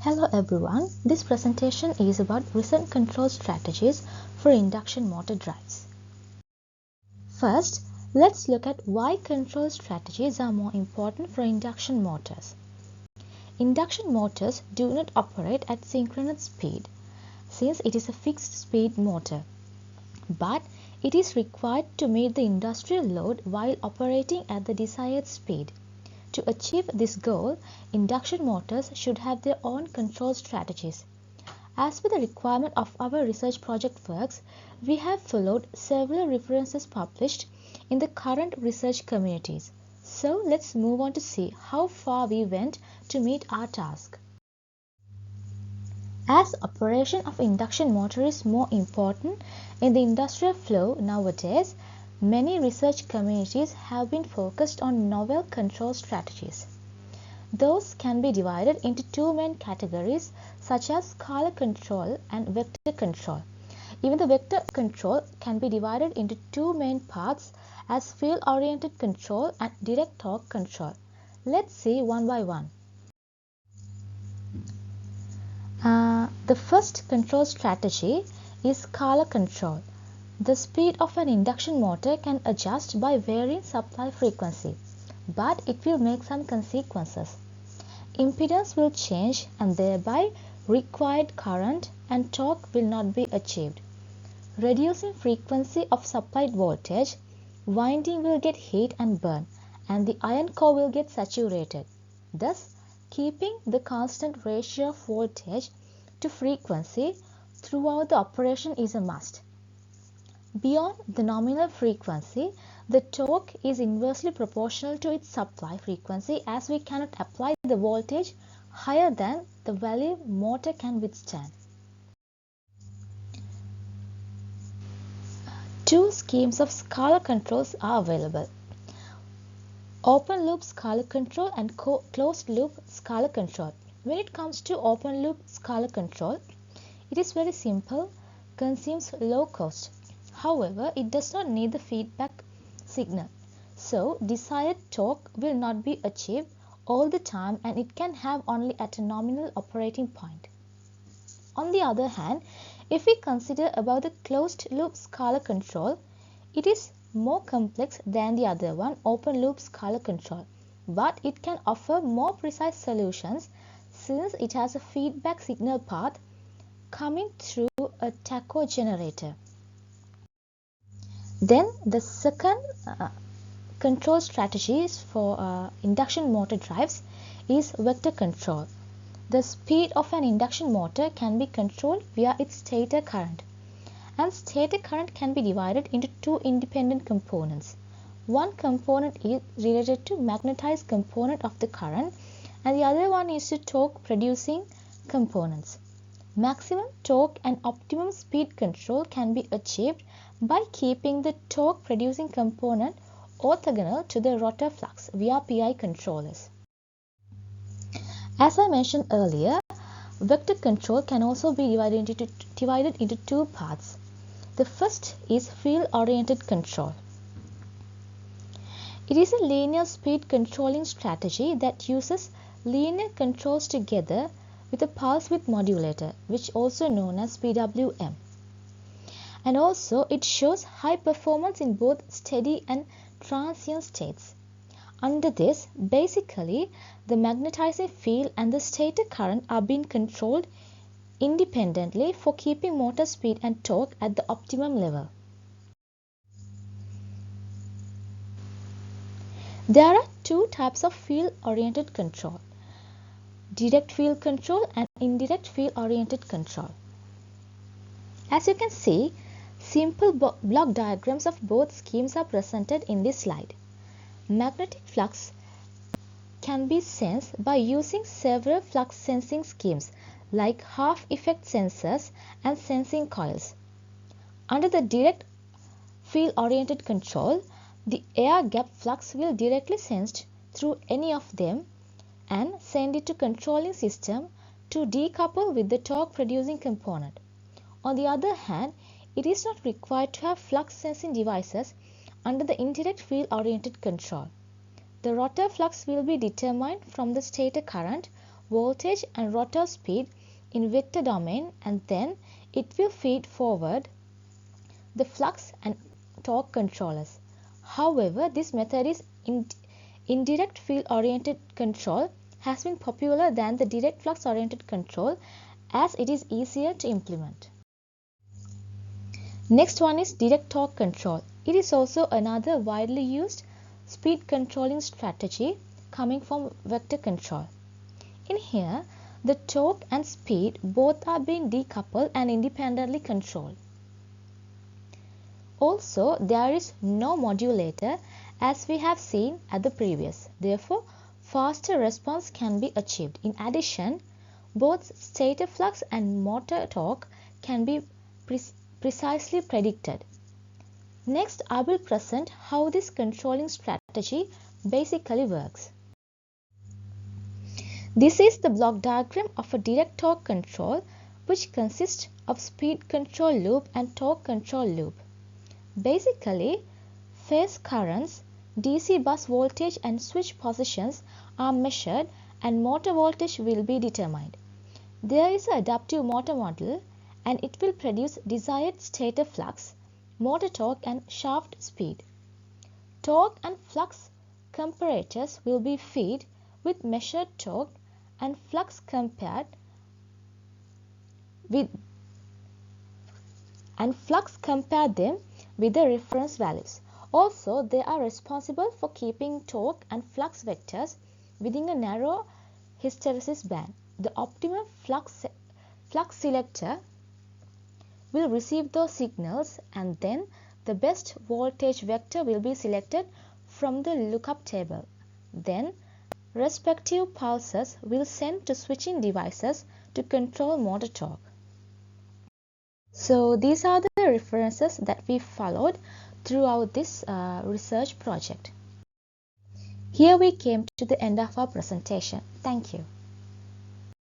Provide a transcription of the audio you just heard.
Hello everyone, this presentation is about recent control strategies for induction motor drives. First, let's look at why control strategies are more important for induction motors. Induction motors do not operate at synchronous speed since it is a fixed speed motor, but it is required to meet the industrial load while operating at the desired speed. To achieve this goal, induction motors should have their own control strategies. As per the requirement of our research project works, we have followed several references published in the current research communities. So let's move on to see how far we went to meet our task. As operation of induction motor is more important in the industrial flow nowadays, many research communities have been focused on novel control strategies. Those can be divided into two main categories such as scalar control and vector control. Even the vector control can be divided into two main parts as field-oriented control and direct torque control. Let's see one by one. The first control strategy is scalar control. The speed of an induction motor can adjust by varying supply frequency, but it will make some consequences. Impedance will change and thereby required current and torque will not be achieved. Reducing frequency of supplied voltage, winding will get heat and burn and the iron core will get saturated. Thus, keeping the constant ratio of voltage to frequency throughout the operation is a must. Beyond the nominal frequency, the torque is inversely proportional to its supply frequency as we cannot apply the voltage higher than the value motor can withstand. Two schemes of scalar controls are available: open loop scalar control and closed loop scalar control. When it comes to open loop scalar control, it is very simple, consumes low cost. However, it does not need the feedback signal, so desired torque will not be achieved all the time and it can have only at a nominal operating point. On the other hand, if we consider about the closed loop scalar control, it is more complex than the other one, open loop scalar control, but it can offer more precise solutions since it has a feedback signal path coming through a tacho generator. Then the second control strategies for induction motor drives is vector control. The speed of an induction motor can be controlled via its stator current, and stator current can be divided into two independent components. One component is related to magnetized component of the current and the other one is to torque producing components. Maximum torque and optimum speed control can be achieved by keeping the torque producing component orthogonal to the rotor flux via PI controllers. As I mentioned earlier, vector control can also be divided into two parts. The first is field-oriented control. It is a linear speed controlling strategy that uses linear controls together with a pulse width modulator, which also known as PWM. And also it shows high performance in both steady and transient states. Under this, basically the magnetizing field and the stator current are being controlled independently for keeping motor speed and torque at the optimum level. There are two types of field-oriented control: direct field control and indirect field-oriented control. As you can see, simple block diagrams of both schemes are presented in this slide. Magnetic flux can be sensed by using several flux sensing schemes like half-effect sensors and sensing coils. Under the direct field-oriented control, the air gap flux will directly sensed through any of them and send it to controlling system to decouple with the torque producing component. On the other hand, it is not required to have flux sensing devices under the indirect field oriented control. The rotor flux will be determined from the stator current voltage and rotor speed in vector domain, and then it will feed forward the flux and torque controllers. However, this method is indirect field oriented control has been popular than the direct flux oriented control as it is easier to implement. Next one is direct torque control. It is also another widely used speed controlling strategy coming from vector control. In here, the torque and speed both are being decoupled and independently controlled. Also, there is no modulator as we have seen at the previous. Therefore, faster response can be achieved. In addition, both stator flux and motor torque can be precisely predicted. Next, I will present how this controlling strategy basically works. This is the block diagram of a direct torque control which consists of speed control loop and torque control loop. Basically, phase currents, DC bus voltage and switch positions are measured and motor voltage will be determined. There is an adaptive motor model and it will produce desired stator flux, motor torque and shaft speed. Torque and flux comparators will be fed with measured torque and flux compared them with the reference values. Also, they are responsible for keeping torque and flux vectors within a narrow hysteresis band. The optimum flux selector will receive those signals and then the best voltage vector will be selected from the lookup table. Then respective pulses will send to switching devices to control motor torque. So these are the references that we followed throughout this research project. Here we came to the end of our presentation. Thank you.